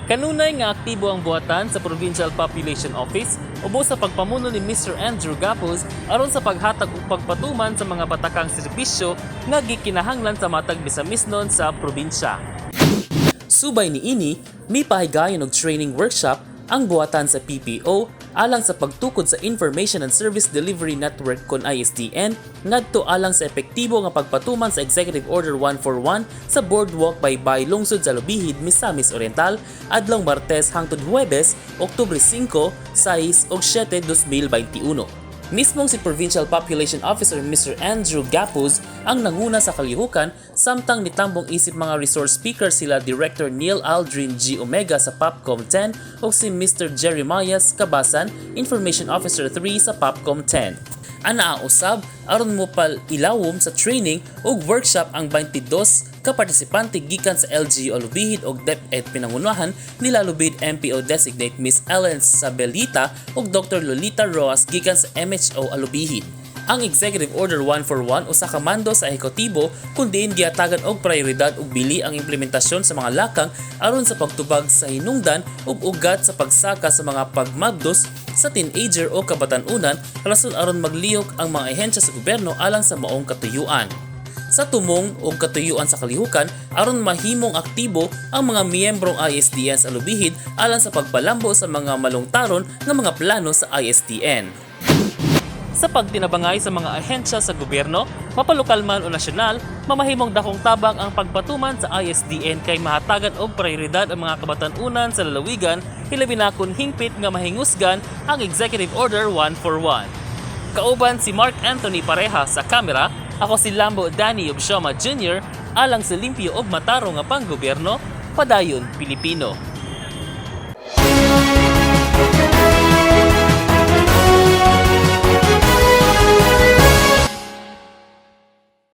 Kanunay nga aktibo ang buhatan sa Provincial Population Office ubos sa pagpamuno ni Mr. Andrew Gapos aron sa paghatag ug pagpatuman sa mga batakang serbisyo nga gikinahanglan sa matag bisamisnon sa probinsya. Subay niini, may pahigayon og training workshop ang buhatan sa PPO alang sa pagtukod sa Information and Service Delivery Network kon ISDN ngadto alang sa epektibo nga pagpatuman sa Executive Order 141 sa Boardwalk Baybay lungsod sa Lubihid, Misamis Oriental adlong Martes hangtod Huwebes, Oktubre 5, 6 ug 7, 2021. Mismong si Provincial Population Officer Mr. Andrew Gapos ang nanguna sa kalihukan samtang nitambong isip mga resource speaker sila Director Neil Aldrin G. Omega sa POPCOM 10 o si Mr. Jeremiah Cabasan, Information Officer 3 sa POPCOM 10. Ana usab aron mo pal ilawom sa training ug workshop ang 22 ka partisipante gikan sa LGU Lubihid ug DepEd pinangunahan nila Lubihid MPO designate Miss Ellen Sabelita ug Dr. Lolita Roas gikan sa MHO Lubihid. Ang Executive Order 141 usa ka mando sa ehekutibo kundiin giatagan og prioridad ug bili ang implementasyon sa mga lakang aron sa pagtubag sa hinungdan ug ugat sa pagsaka sa mga pagmabdos sa teenager o kabatan-unan rason aron maglihok ang mga ahensya sa gobyerno alang sa maong katuyuan. Sa tumong o katuyuan sa kalihukan aron mahimong aktibo ang mga miyembrong ISDN sa Lubihid alang sa pagpalambo sa mga malungtaron nga mga plano sa ISDN. Sa pagtinabangay sa mga ahensya sa gobyerno, mapalokal man o nasyonal, mamahimong dakong tabang ang pagpatuman sa ISDN kay mahatagan og prioridad ang mga kabatan-unan sa lalawigan hilabi na kun hingpit nga mahingusgan ang Executive Order 141. Kauban si Mark Anthony Pareha sa kamera, ako si Lambo Danny Obsioma Jr. alang sa limpyo og mataro nga panggobyerno, padayon Pilipino.